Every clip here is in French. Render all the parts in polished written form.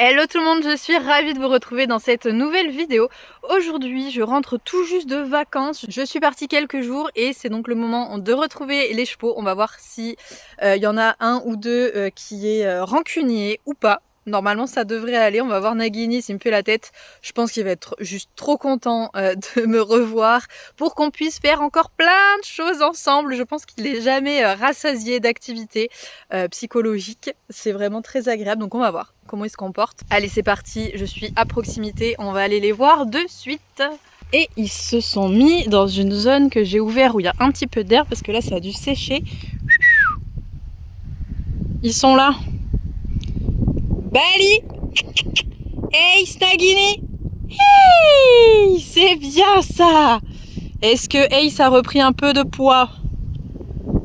Hello tout le monde, je suis ravie de vous retrouver dans cette nouvelle vidéo. Aujourd'hui, je rentre tout juste de vacances. Je suis partie quelques jours et c'est donc le moment de retrouver les chevaux. On va voir si y en a un ou deux qui est rancunier ou pas. Normalement, ça devrait aller. On va voir Nagini s'il me fait la tête. Je pense qu'il va être juste trop content de me revoir pour qu'on puisse faire encore plein de choses ensemble. Je pense qu'il est jamais rassasié d'activités psychologiques. C'est vraiment très agréable. Donc on va voir comment il se comporte. Allez, c'est parti. Je suis à proximité. On va aller les voir de suite. Et ils se sont mis dans une zone que j'ai ouverte où il y a un petit peu d'air parce que là, ça a dû sécher. Ils sont là. Bali! Hey, Nagini! Hey! C'est bien ça! Est-ce que Ace a repris un peu de poids?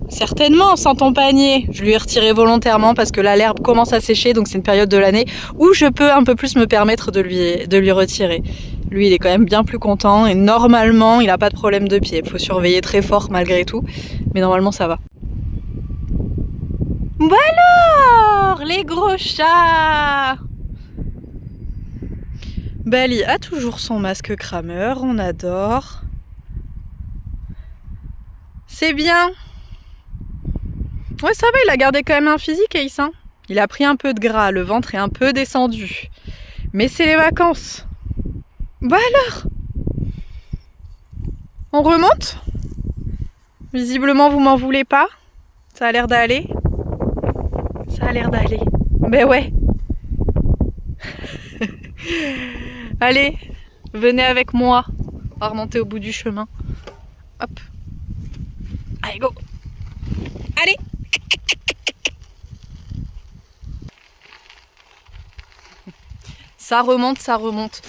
Certainement, sans ton panier. Je lui ai retiré volontairement parce que là, l'herbe commence à sécher, donc c'est une période de l'année où je peux un peu plus me permettre de lui retirer. Lui, il est quand même bien plus content et normalement, il n'a pas de problème de pied. Il faut surveiller très fort malgré tout, mais normalement, ça va. Bah alors, les gros chats! Bali a toujours son masque crameur, on adore. C'est bien. Ouais, ça va, il a gardé quand même un physique, Ace. Hein. Il a pris un peu de gras, le ventre est un peu descendu. Mais c'est les vacances. Bah alors, on remonte? Visiblement, vous m'en voulez pas. Ça a l'air d'aller. Ça a l'air d'aller. Ben ouais. Allez, venez avec moi. On va remonter au bout du chemin. Hop. Allez, go. Allez. Ça remonte, ça remonte.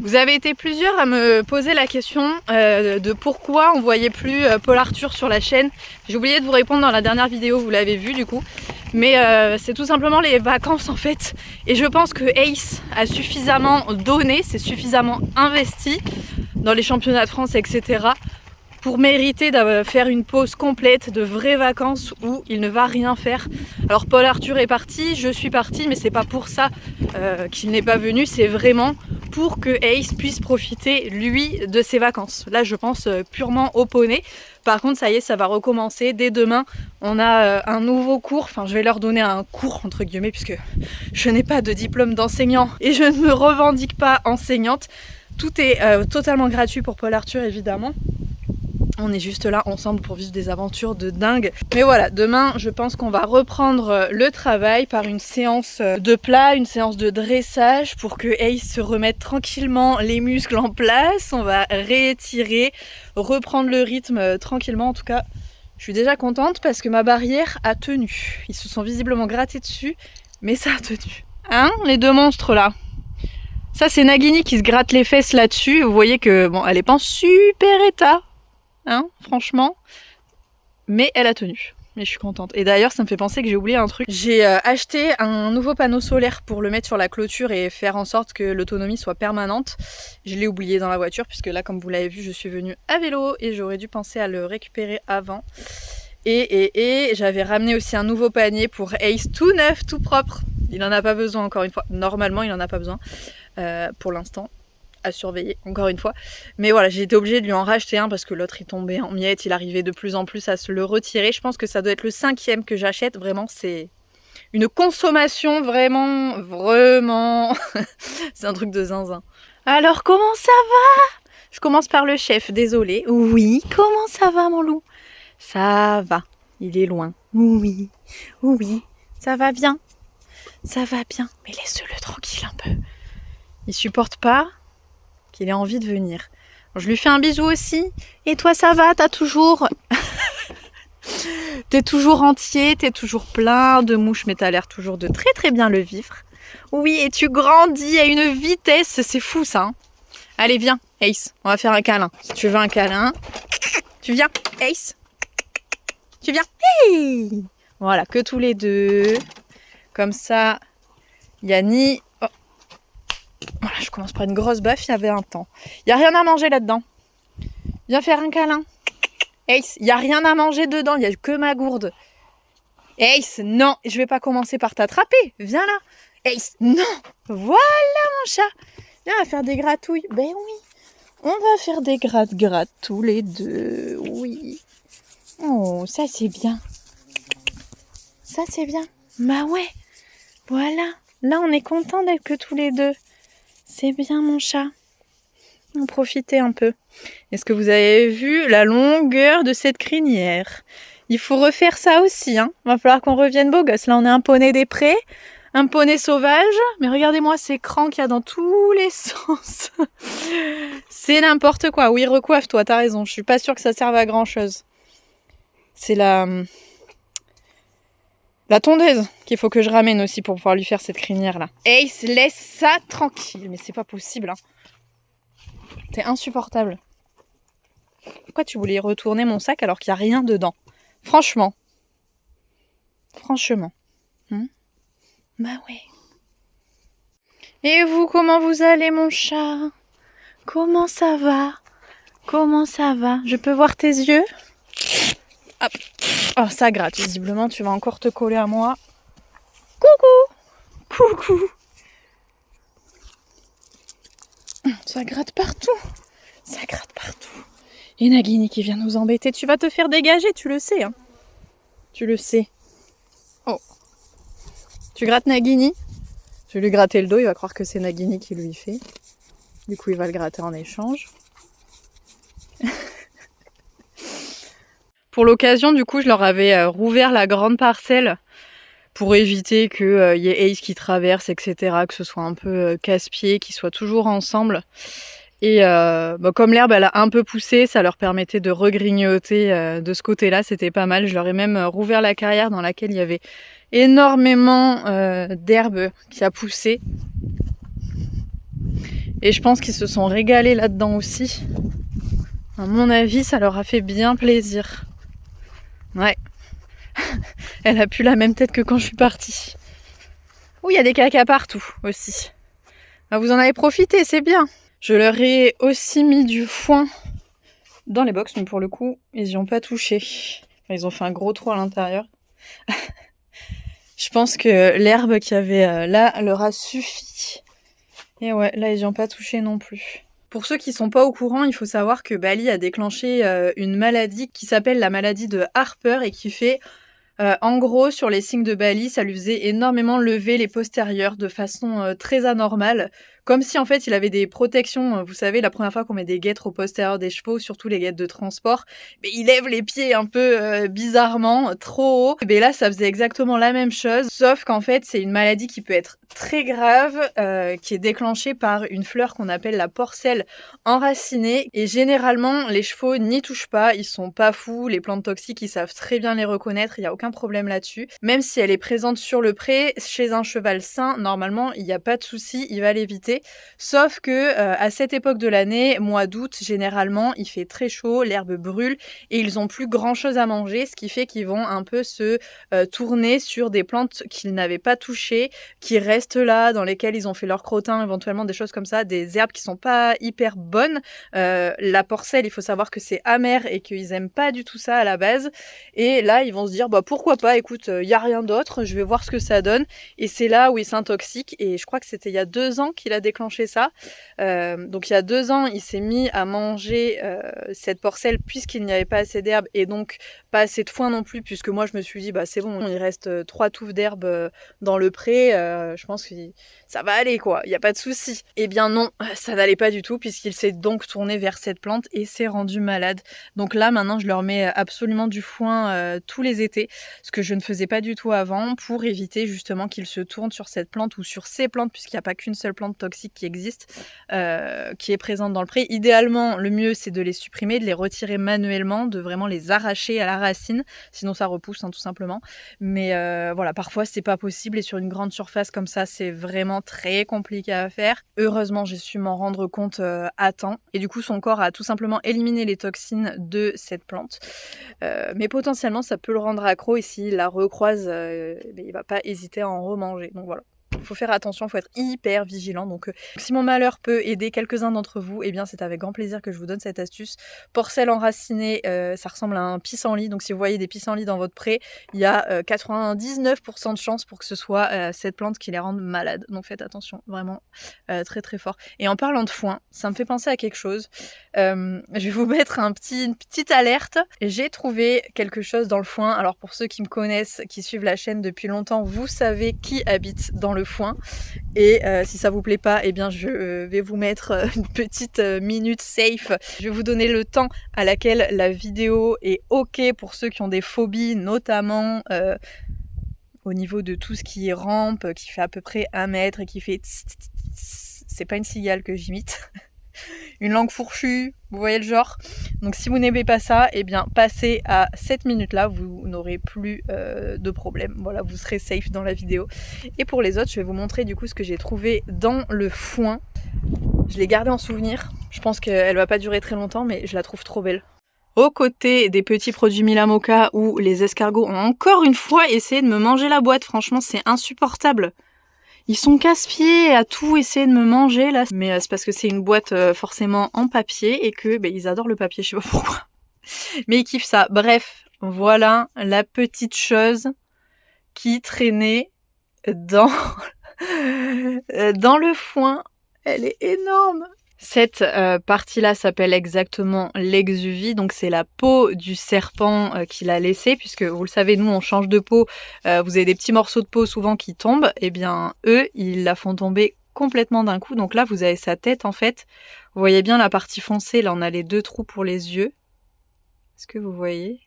Vous avez été plusieurs à me poser la question de pourquoi on voyait plus Paul Arthur sur la chaîne. J'ai oublié de vous répondre dans la dernière vidéo, vous l'avez vu du coup. Mais c'est tout simplement les vacances en fait. Et je pense que Ace a suffisamment donné, s'est suffisamment investi dans les championnats de France, etc. pour mériter de faire une pause complète de vraies vacances où il ne va rien faire. Alors Paul Arthur est parti, je suis partie, mais c'est pas pour ça qu'il n'est pas venu, c'est vraiment pour que Ace puisse profiter lui de ses vacances. Là je pense purement au poney. Par contre ça y est, ça va recommencer. Dès demain on a un nouveau cours, enfin je vais leur donner un cours entre guillemets puisque je n'ai pas de diplôme d'enseignant et je ne me revendique pas enseignante. Tout est totalement gratuit pour Paul Arthur évidemment. On est juste là ensemble pour vivre des aventures de dingue. Mais voilà, demain, je pense qu'on va reprendre le travail par une séance de plat, une séance de dressage pour que Ace se remette tranquillement les muscles en place. On va réétirer, reprendre le rythme tranquillement. En tout cas, je suis déjà contente parce que ma barrière a tenu. Ils se sont visiblement grattés dessus, mais ça a tenu. Hein, les deux monstres là? Ça, c'est Nagini qui se gratte les fesses là-dessus. Vous voyez que, bon, elle est pas en super état. Hein, franchement, mais elle a tenu, mais je suis contente. Et d'ailleurs ça me fait penser que j'ai oublié un truc. J'ai acheté un nouveau panneau solaire pour le mettre sur la clôture et faire en sorte que l'autonomie soit permanente. Je l'ai oublié dans la voiture puisque là comme vous l'avez vu je suis venue à vélo et j'aurais dû penser à le récupérer avant. Et j'avais ramené aussi un nouveau panier pour Ace tout neuf, tout propre. Il n'en a pas besoin encore une fois, normalement il n'en a pas besoin pour l'instant. À surveiller encore une fois, mais voilà, j'ai été obligée de lui en racheter un parce que l'autre est tombé en miettes, il arrivait de plus en plus à se le retirer. Je pense que ça doit être le 5e que j'achète, vraiment c'est une consommation vraiment c'est un truc de zinzin. Alors comment ça va? Je commence par le chef, désolé. Oui, comment ça va mon loup? Ça va, il est loin. Oui, ça va bien, mais laisse-le tranquille un peu, il supporte pas qu'il ait envie de venir. Je lui fais un bisou aussi. Et toi, ça va? T'as toujours... T'es toujours entier, t'es toujours plein de mouches, mais t'as l'air toujours de très très bien le vivre. Oui, et tu grandis à une vitesse, c'est fou ça. Hein. Allez, viens, Ace, on va faire un câlin. Si tu veux un câlin, tu viens, Ace. Tu viens. Hey, voilà, que tous les deux. Comme ça, il n'y a ni... Voilà, je commence par une grosse baffe, il y avait un temps. Il n'y a rien à manger là-dedans. Viens faire un câlin. Ace, il n'y a rien à manger dedans, il n'y a que ma gourde. Ace, non, je vais pas commencer par t'attraper. Viens là. Ace, non. Voilà mon chat. Viens, on va faire des gratouilles. Ben oui. On va faire des gratte-gratte tous les deux. Oui. Oh, ça c'est bien. Ça c'est bien. Bah ouais. Voilà. Là, on est content d'être que tous les deux. C'est bien mon chat. On profitez un peu. Est-ce que vous avez vu la longueur de cette crinière? Il faut refaire ça aussi, hein. Va falloir qu'on revienne beau gosse. Là, on est un poney des prés, un poney sauvage. Mais regardez-moi ces crans qu'il y a dans tous les sens. C'est n'importe quoi. Oui, recoiffe-toi, t'as raison. Je suis pas sûre que ça serve à grand-chose. C'est la tondeuse qu'il faut que je ramène aussi pour pouvoir lui faire cette crinière-là. Ace, laisse ça tranquille. Mais c'est pas possible, hein. C'est insupportable. Pourquoi tu voulais retourner mon sac alors qu'il n'y a rien dedans? Franchement. Bah ouais. Et vous, comment vous allez mon chat? Comment ça va? Comment ça va? Je peux voir tes yeux? Hop. Oh, ça gratte. Visiblement, tu vas encore te coller à moi. Coucou. Coucou. Ça gratte partout. Ça gratte partout. Et Nagini qui vient nous embêter. Tu vas te faire dégager, tu le sais. Hein. Tu le sais. Oh. Tu grattes Nagini? Je vais lui gratter le dos, il va croire que c'est Nagini qui lui fait. Du coup, il va le gratter en échange. Pour l'occasion, du coup, je leur avais rouvert la grande parcelle pour éviter qu'il y ait Ace qui traverse, etc., que ce soit un peu casse-pied, qu'ils soient toujours ensemble. Et comme l'herbe elle a un peu poussé, ça leur permettait de regrignoter de ce côté-là, c'était pas mal. Je leur ai même rouvert la carrière dans laquelle il y avait énormément d'herbe qui a poussé. Et je pense qu'ils se sont régalés là-dedans aussi. À mon avis, ça leur a fait bien plaisir. Ouais. Elle a plus la même tête que quand je suis partie. Oui, il y a des cacas partout aussi. Bah, vous en avez profité, c'est bien. Je leur ai aussi mis du foin dans les box, mais pour le coup, ils n'y ont pas touché. Enfin, ils ont fait un gros trou à l'intérieur. Je pense que l'herbe qu'il y avait là leur a suffi. Et ouais, là, ils n'y ont pas touché non plus. Pour ceux qui sont pas au courant, il faut savoir que Bali a déclenché une maladie qui s'appelle la maladie de Harper et qui fait... en gros, sur les signes de Bali, ça lui faisait énormément lever les postérieurs de façon très anormale. Comme si en fait il avait des protections, vous savez, la première fois qu'on met des guêtres au postérieur des chevaux, surtout les guêtres de transport, mais il lève les pieds un peu bizarrement, trop haut. Et là, ça faisait exactement la même chose, sauf qu'en fait, c'est une maladie qui peut être très grave, qui est déclenchée par une fleur qu'on appelle la porcelle enracinée. Et généralement, les chevaux n'y touchent pas, ils sont pas fous, les plantes toxiques, ils savent très bien les reconnaître, il n'y a aucun problème là-dessus. Même si elle est présente sur le pré, chez un cheval sain, normalement, il n'y a pas de souci, il va l'éviter. Sauf que à cette époque de l'année, mois d'août, généralement, il fait très chaud, l'herbe brûle et ils ont plus grand chose à manger, ce qui fait qu'ils vont un peu se tourner sur des plantes qu'ils n'avaient pas touchées, qui restent là, dans lesquelles ils ont fait leur crottin, éventuellement des choses comme ça, des herbes qui sont pas hyper bonnes. La porcelle, il faut savoir que c'est amer et qu'ils aiment pas du tout ça à la base. Et là, ils vont se dire, bah pourquoi pas, écoute, y a rien d'autre, je vais voir ce que ça donne. Et c'est là où il s'intoxique. Et je crois que c'était il y a 2 ans qu'il a déclenché ça. Donc il y a 2 ans, il s'est mis à manger cette porcelle puisqu'il n'y avait pas assez d'herbe et donc pas assez de foin non plus, puisque moi je me suis dit, bah c'est bon, il reste 3 touffes d'herbe dans le pré, je pense que ça va aller quoi, il n'y a pas de souci. Eh bien non, ça n'allait pas du tout puisqu'il s'est donc tourné vers cette plante et s'est rendu malade. Donc là maintenant je leur mets absolument du foin tous les étés, ce que je ne faisais pas du tout avant pour éviter justement qu'il se tourne sur cette plante ou sur ces plantes, puisqu'il n'y a pas qu'une seule plante toxique qui existe, qui est présente dans le pré. Idéalement, le mieux c'est de les supprimer, de les retirer manuellement, de vraiment les arracher à la racine, sinon ça repousse hein, tout simplement. Mais voilà, parfois c'est pas possible et sur une grande surface comme ça, c'est vraiment très compliqué à faire. Heureusement, j'ai su m'en rendre compte à temps et du coup son corps a tout simplement éliminé les toxines de cette plante. Mais potentiellement ça peut le rendre accro et s'il la recroise, il va pas hésiter à en remanger. Donc voilà. faut faire attention, faut être hyper vigilant. Donc si mon malheur peut aider quelques-uns d'entre vous, eh bien c'est avec grand plaisir que je vous donne cette astuce. Porcel enraciné, ça ressemble à un pissenlit, donc si vous voyez des pissenlits dans votre pré, il y a 99% de chances pour que ce soit cette plante qui les rende malades. Donc faites attention, vraiment très très fort. Et en parlant de foin, ça me fait penser à quelque chose. Je vais vous mettre une petite alerte. J'ai trouvé quelque chose dans le foin. Alors pour ceux qui me connaissent, qui suivent la chaîne depuis longtemps, vous savez qui habite dans le foin. Et si ça vous plaît pas, eh bien je vais vous mettre une petite minute safe. Je vais vous donner le temps à laquelle la vidéo est ok pour ceux qui ont des phobies, notamment au niveau de tout ce qui rampe, qui fait à peu près 1 mètre et qui fait tss, tss, tss. C'est pas une cigale que j'imite. Une langue fourchue, vous voyez le genre. Donc si vous n'aimez pas ça, eh bien passez à cette minute là, vous n'aurez plus de problème. Voilà, vous serez safe dans la vidéo. Et pour les autres, je vais vous montrer du coup ce que j'ai trouvé dans le foin. Je l'ai gardé en souvenir. Je pense qu'elle va pas durer très longtemps, mais je la trouve trop belle. Aux côtés des petits produits Milamoca où les escargots ont encore une fois essayé de me manger la boîte. Franchement, c'est insupportable. Ils sont casse-pieds à tout essayer de me manger là. Mais c'est parce que c'est une boîte forcément en papier et que ils adorent le papier, je sais pas pourquoi. Mais ils kiffent ça. Bref, voilà la petite chose qui traînait dans, dans le foin. Elle est énorme. Cette partie-là s'appelle exactement l'exuvie, donc c'est la peau du serpent qu'il a laissé, puisque vous le savez, nous on change de peau, vous avez des petits morceaux de peau souvent qui tombent, et bien eux, ils la font tomber complètement d'un coup. Donc là, vous avez sa tête en fait, vous voyez bien la partie foncée, là on a les 2 trous pour les yeux. Est-ce que vous voyez ?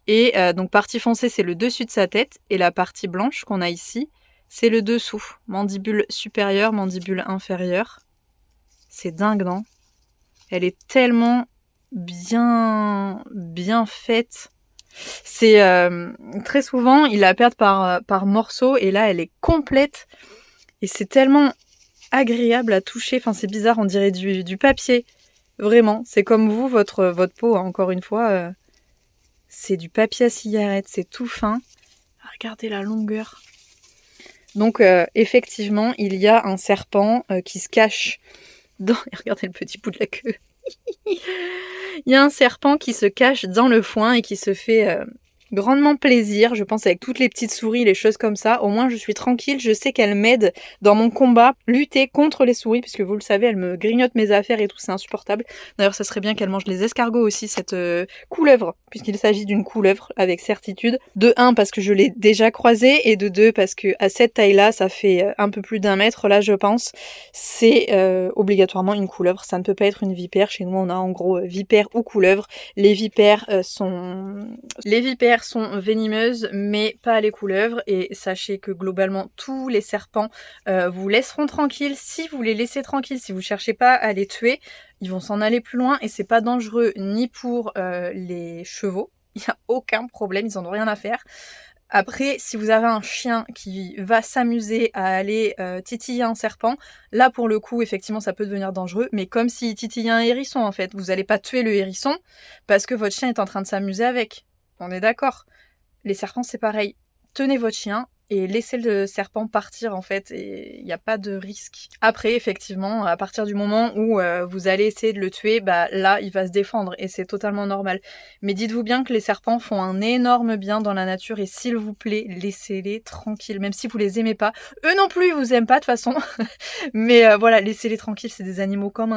Et donc partie foncée, c'est le dessus de sa tête, et la partie blanche qu'on a ici, c'est le dessous, mandibule supérieure, mandibule inférieure. C'est dingue, non ? Elle est tellement bien faite. C'est très souvent, ils la perdent par morceaux et là, elle est complète. Et c'est tellement agréable à toucher. Enfin, c'est bizarre, on dirait du papier. Vraiment, c'est comme vous, votre peau, hein, encore une fois. C'est du papier à cigarette, c'est tout fin. Regardez la longueur. Donc, effectivement, il y a un serpent qui se cache regardez le petit bout de la queue. Il y a un serpent qui se cache dans le foin et qui se fait grandement plaisir, je pense, avec toutes les petites souris, les choses comme ça. Au moins je suis tranquille, je sais qu'elle m'aide dans mon combat, lutter contre les souris, puisque vous le savez, elle me grignote mes affaires et tout, c'est insupportable. D'ailleurs, ça serait bien qu'elle mange les escargots aussi, cette couleuvre, puisqu'il s'agit d'une couleuvre avec certitude. De 1 parce que je l'ai déjà croisée, et de 2 parce que à cette taille-là, ça fait un peu plus d'1 mètre, là je pense, c'est obligatoirement une couleuvre, ça ne peut pas être une vipère. Chez nous on a en gros vipère ou couleuvre. Les vipères sont venimeuses, mais pas les couleuvres, et sachez que globalement tous les serpents vous laisseront tranquille si vous les laissez tranquilles, si vous cherchez pas à les tuer, ils vont s'en aller plus loin et c'est pas dangereux ni pour les chevaux, il n'y a aucun problème, ils en ont rien à faire. Après, si vous avez un chien qui va s'amuser à aller titiller un serpent, là pour le coup, effectivement, ça peut devenir dangereux, mais comme s'il titillait un hérisson en fait. Vous n'allez pas tuer le hérisson parce que votre chien est en train de s'amuser avec. On est d'accord. Les serpents, c'est pareil. Tenez votre chien et laissez le serpent partir en fait, et il n'y a pas de risque. Après, effectivement, à partir du moment où vous allez essayer de le tuer, bah là, il va se défendre et c'est totalement normal. Mais dites-vous bien que les serpents font un énorme bien dans la nature et s'il vous plaît, laissez-les tranquilles, même si vous les aimez pas. Eux non plus, ils vous aiment pas de toute façon. Mais voilà, laissez-les tranquilles, c'est des animaux comme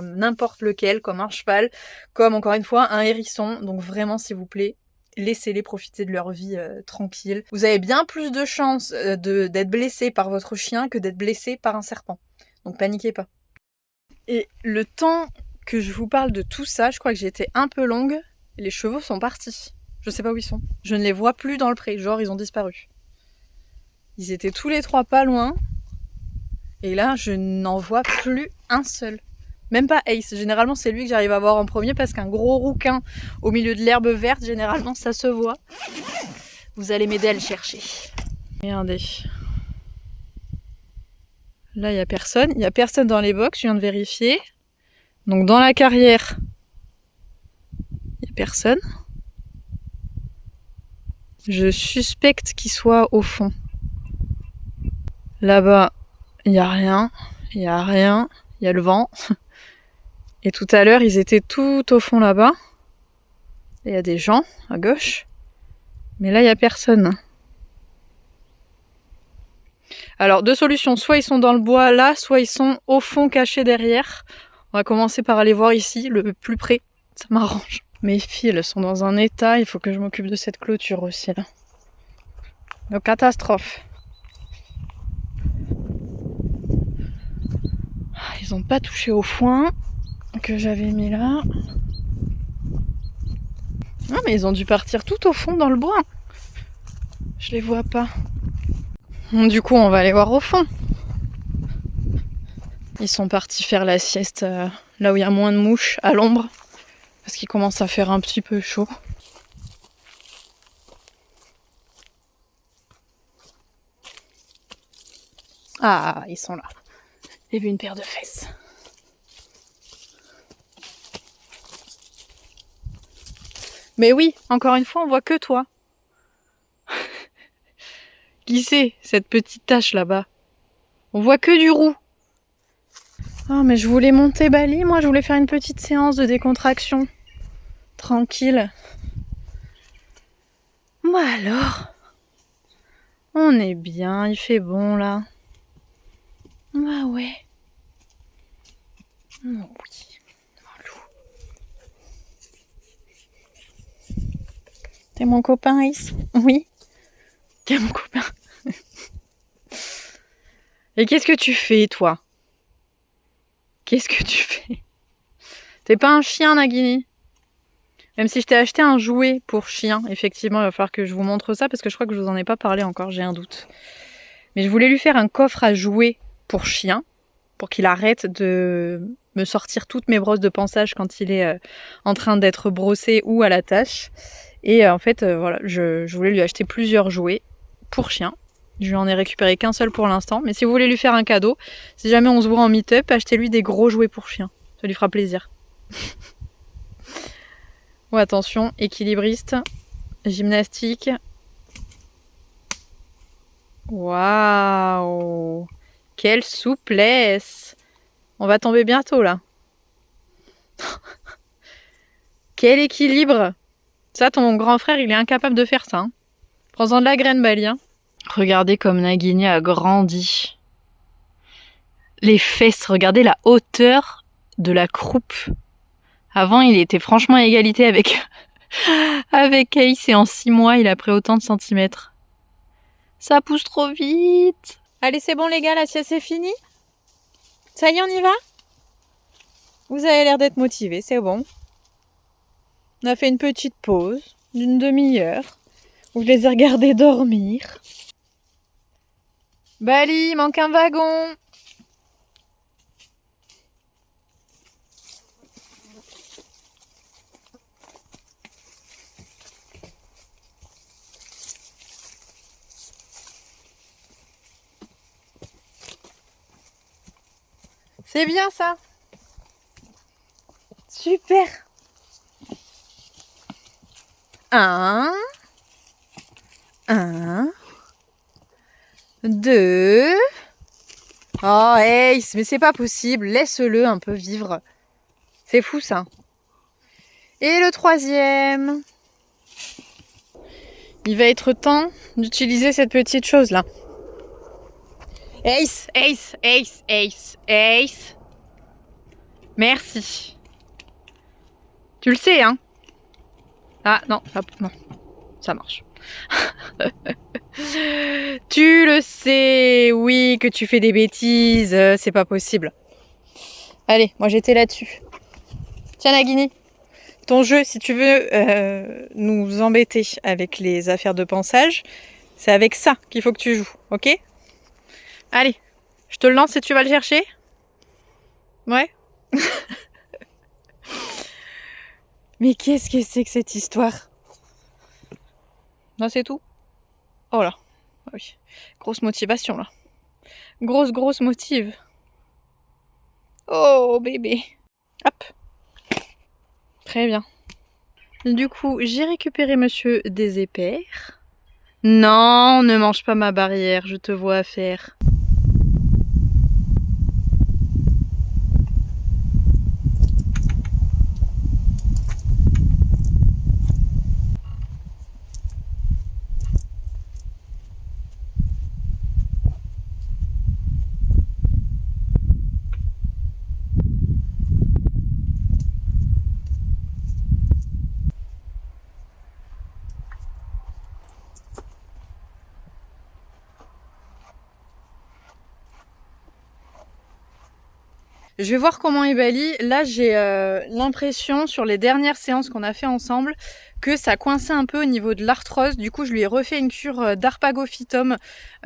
n'importe lequel, comme un cheval, comme encore une fois un hérisson. Donc vraiment, s'il vous plaît, laissez-les profiter de leur vie tranquille. Vous avez bien plus de chances d'être blessé par votre chien que d'être blessé par un serpent. Donc paniquez pas. Et le temps que je vous parle de tout ça, je crois que j'ai été un peu longue. Les chevaux sont partis. Je sais pas où ils sont. Je ne les vois plus dans le pré. Genre, ils ont disparu. Ils étaient tous les 3 pas loin. Et là, je n'en vois plus un seul. Même pas Ace, généralement c'est lui que j'arrive à voir en premier parce qu'un gros rouquin au milieu de l'herbe verte, généralement ça se voit. Vous allez m'aider à le chercher. Regardez. Là il n'y a personne dans les box, je viens de vérifier. Donc dans la carrière, il n'y a personne. Je suspecte qu'il soit au fond. Là-bas, il n'y a rien. Il n'y a rien. Il y a le vent. Et tout à l'heure, ils étaient tout au fond là-bas. Il y a des gens à gauche. Mais là, il n'y a personne. Alors, deux solutions. Soit ils sont dans le bois là, soit ils sont au fond cachés derrière. On va commencer par aller voir ici, le plus près. Ça m'arrange. Mes fils sont dans un état. Il faut que je m'occupe de cette clôture aussi là. Une catastrophe. Ils n'ont pas touché au foin que j'avais mis là. Non mais ils ont dû partir tout au fond dans le bois. Je les vois pas. Du coup on va aller voir au fond. Ils sont partis faire la sieste là où il y a moins de mouches, à l'ombre. Parce qu'il commence à faire un petit peu chaud. Ah, ils sont là. J'ai vu une paire de fesses. Mais oui, encore une fois, on voit que toi. Qui c'est, cette petite tache là-bas? On voit que du roux. Ah, mais je voulais monter Bali, moi je voulais faire une petite séance de décontraction. Tranquille. Moi alors, on est bien, il fait bon là. Ah ouais. Oh oui. T'es mon copain, Ace? Oui. T'es mon copain. Et qu'est-ce que tu fais, toi? Qu'est-ce que tu fais? T'es pas un chien, Nagini? Même si je t'ai acheté un jouet pour chien, effectivement, il va falloir que je vous montre ça parce que je crois que je vous en ai pas parlé encore, j'ai un doute. Mais je voulais lui faire un coffre à jouets pour chien, pour qu'il arrête de me sortir toutes mes brosses de pansage quand il est en train d'être brossé ou à la tâche. Et en fait, voilà, je voulais lui acheter plusieurs jouets pour chien. Je lui en ai récupéré qu'un seul pour l'instant. Mais si vous voulez lui faire un cadeau, si jamais on se voit en meet-up, achetez-lui des gros jouets pour chien. Ça lui fera plaisir. Ouais, attention, équilibriste, gymnastique. Waouh! Quelle souplesse! On va tomber bientôt là. Quel équilibre! Ça, ton grand frère, il est incapable de faire ça. Hein. Prends-en de la graine, Bali. Hein. Regardez comme Nagini a grandi. Les fesses, regardez la hauteur de la croupe. Avant, il était franchement à égalité avec, avec Ace et en 6 mois, il a pris autant de centimètres. Ça pousse trop vite. Allez, c'est bon les gars, la sieste c'est fini. Ça y est, on y va? Vous avez l'air d'être motivés, c'est bon. On a fait une petite pause d'une demi-heure où je les ai regardés dormir. Bali, il manque un wagon. C'est bien ça. Super. 1, 2. Oh Ace, mais c'est pas possible. Laisse-le un peu vivre. C'est fou ça. Et le 3e. Il va être temps d'utiliser cette petite chose là. Ace, Ace, Ace, Ace, Ace. Merci. Tu le sais, hein? Ah non, non, ça marche. Tu le sais, oui, que tu fais des bêtises, c'est pas possible. Allez, moi j'étais là-dessus. Tiens Nagini, ton jeu, si tu veux nous embêter avec les affaires de pansage, c'est avec ça qu'il faut que tu joues, ok? Allez, je te le lance et tu vas le chercher? Ouais? Mais qu'est-ce que c'est que cette histoire? Non, c'est tout? Oh là, oui. Grosse motivation là. Grosse motive. Oh bébé. Hop. Très bien. Du coup, j'ai récupéré monsieur Désépère. Non, ne mange pas ma barrière, je te vois faire. Je vais voir comment est Bali. Là, j'ai l'impression, sur les dernières séances qu'on a fait ensemble, que ça coinçait un peu au niveau de l'arthrose. Du coup, je lui ai refait une cure d'arpagophytum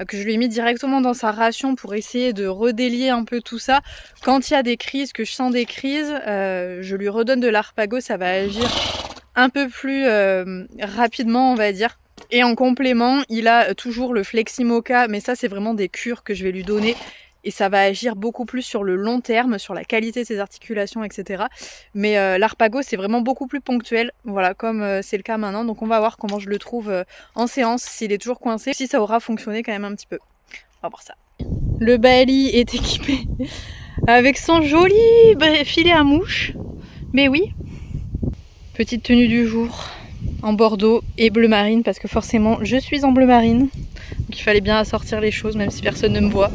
que je lui ai mis directement dans sa ration pour essayer de redélier un peu tout ça. Quand il y a des crises, que je sens des crises, je lui redonne de l'arpago, ça va agir un peu plus rapidement, on va dire. Et en complément, il a toujours le Fleximoca, mais ça, c'est vraiment des cures que je vais lui donner. Et ça va agir beaucoup plus sur le long terme, sur la qualité de ses articulations, etc. Mais l'arpago, c'est vraiment beaucoup plus ponctuel, voilà, comme c'est le cas maintenant. Donc on va voir comment je le trouve en séance, s'il est toujours coincé, si ça aura fonctionné quand même un petit peu. On va voir ça. Le Bali est équipé avec son joli filet à mouche. Mais oui, petite tenue du jour en bordeaux et bleu marine, parce que forcément je suis en bleu marine. Donc il fallait bien assortir les choses, même si personne ne me voit.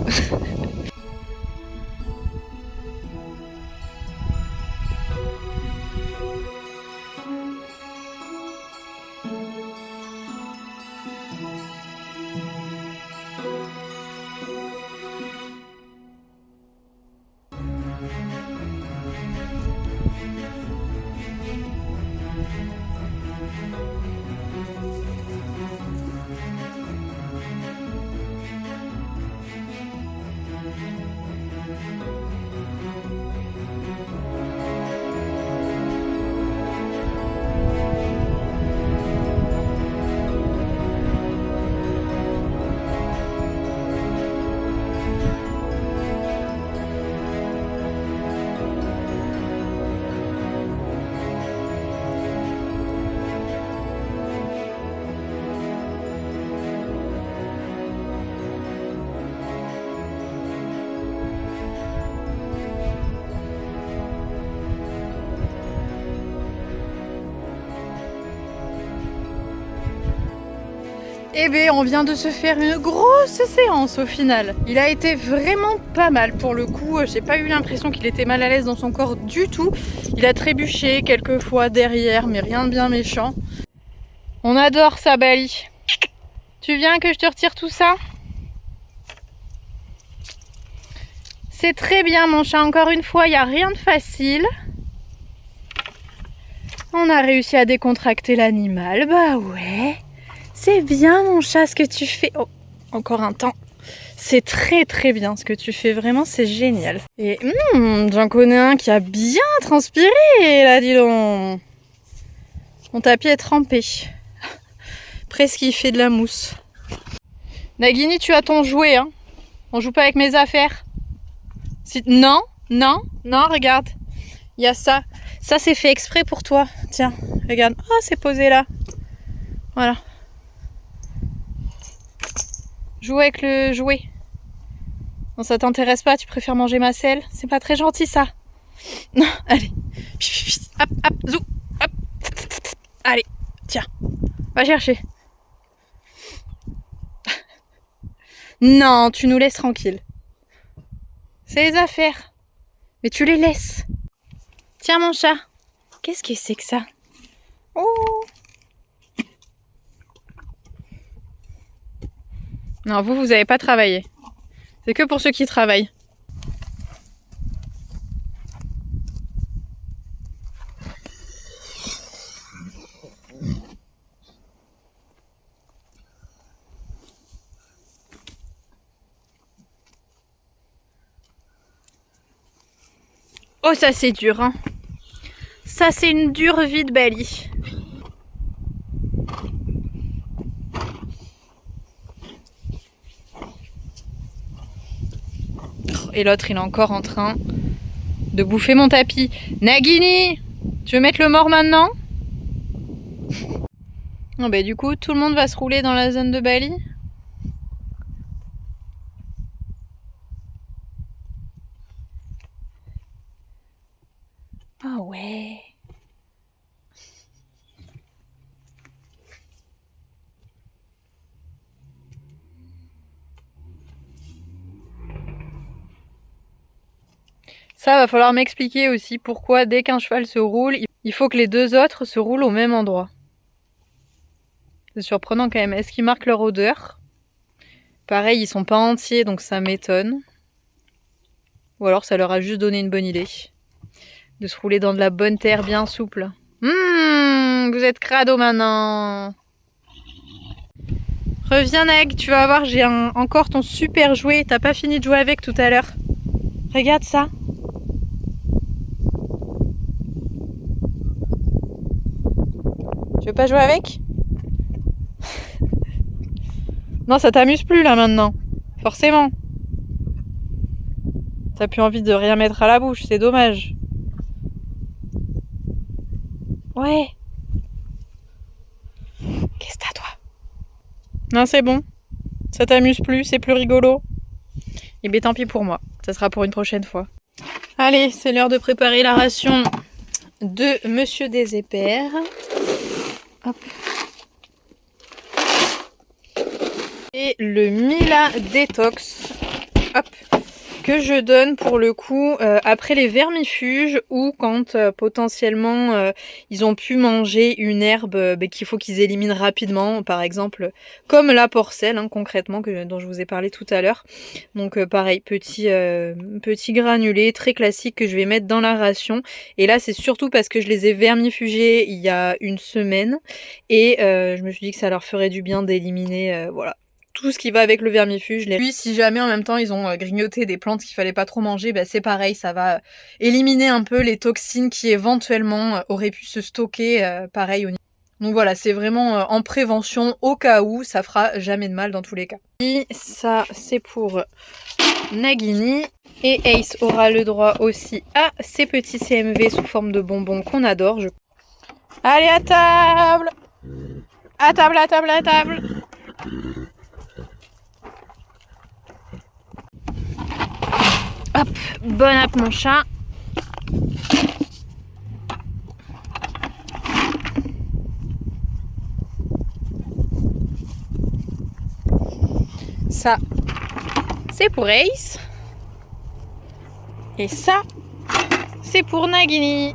Eh bien, on vient de se faire une grosse séance au final. Il a été vraiment pas mal pour le coup. J'ai pas eu l'impression qu'il était mal à l'aise dans son corps du tout. Il a trébuché quelques fois derrière, mais rien de bien méchant. On adore ça, Bali. Tu viens que je te retire tout ça? C'est très bien, mon chat. Encore une fois, il n'y a rien de facile. On a réussi à décontracter l'animal. Bah ouais. C'est bien, mon chat, ce que tu fais. Oh, encore un temps. C'est très très bien ce que tu fais. Vraiment, c'est génial. Et j'en connais un qui a bien transpiré, là, dis donc. Mon tapis est trempé. Presque il fait de la mousse. Nagini, tu as ton jouet, hein. On joue pas avec mes affaires. Non, non, non, regarde. Il y a ça. Ça, c'est fait exprès pour toi. Tiens, regarde. Oh, c'est posé là. Voilà. Joue avec le jouet. Non, ça t'intéresse pas, tu préfères manger ma selle. C'est pas très gentil, ça. Non, allez. Hop, hop, zou. Hop. Allez, tiens. Va chercher. Non, tu nous laisses tranquille. C'est les affaires. Mais tu les laisses. Tiens, mon chat. Qu'est-ce que c'est que ça? Oh! Non, vous n'avez pas travaillé. C'est que pour ceux qui travaillent. Oh, ça c'est dur, hein. Ça c'est une dure vie de Bali. Et l'autre, il est encore en train de bouffer mon tapis. Nagini, tu veux mettre le mort maintenant? Non, bah, du coup, tout le monde va se rouler dans la zone de Bali. Ah ouais. Ça, va falloir m'expliquer aussi pourquoi dès qu'un cheval se roule, il faut que les deux autres se roulent au même endroit. C'est surprenant quand même. Est-ce qu'ils marquent leur odeur? Pareil, ils sont pas entiers, donc ça m'étonne. Ou alors ça leur a juste donné une bonne idée. De se rouler dans de la bonne terre bien souple. Vous êtes crado maintenant. Reviens Neg, tu vas voir, j'ai encore ton super jouet. T'as pas fini de jouer avec tout à l'heure. Regarde ça. Tu veux pas jouer avec? Non, ça t'amuse plus là maintenant. Forcément. T'as plus envie de rien mettre à la bouche, c'est dommage. Ouais. Qu'est-ce que t'as toi? Non, c'est bon. Ça t'amuse plus, c'est plus rigolo. Et bien tant pis pour moi. Ça sera pour une prochaine fois. Allez, c'est l'heure de préparer la ration de Monsieur Desépères. Hop. Et le Mila Détox. Hop. Que je donne pour le coup après les vermifuges ou quand potentiellement ils ont pu manger une herbe qu'il faut qu'ils éliminent rapidement, par exemple comme la porcelle hein, concrètement dont je vous ai parlé tout à l'heure. Donc pareil, petit granulé très classique que je vais mettre dans la ration. Et là c'est surtout parce que je les ai vermifugés il y a une semaine et je me suis dit que ça leur ferait du bien d'éliminer voilà. Tout ce qui va avec le vermifuge. Puis si jamais en même temps ils ont grignoté des plantes qu'il fallait pas trop manger, bah, c'est pareil, ça va éliminer un peu les toxines qui éventuellement auraient pu se stocker pareil au niveau. Donc voilà, c'est vraiment en prévention au cas où, ça fera jamais de mal dans tous les cas. Et ça c'est pour Nagini. Et Ace aura le droit aussi à ces petits CMV sous forme de bonbons qu'on adore. Allez à table! À table, à table, à table! Hop, bon app mon chat. Ça, c'est pour Ace. Et ça, c'est pour Nagini.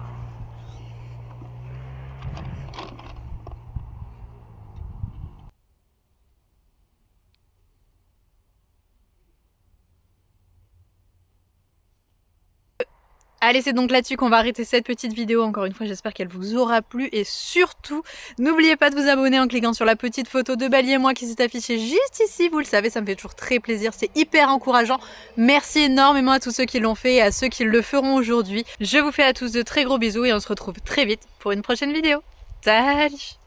Allez, c'est donc là-dessus qu'on va arrêter cette petite vidéo. Encore une fois, j'espère qu'elle vous aura plu. Et surtout, n'oubliez pas de vous abonner en cliquant sur la petite photo de Bali et moi qui s'est affichée juste ici. Vous le savez, ça me fait toujours très plaisir. C'est hyper encourageant. Merci énormément à tous ceux qui l'ont fait et à ceux qui le feront aujourd'hui. Je vous fais à tous de très gros bisous et on se retrouve très vite pour une prochaine vidéo. Salut!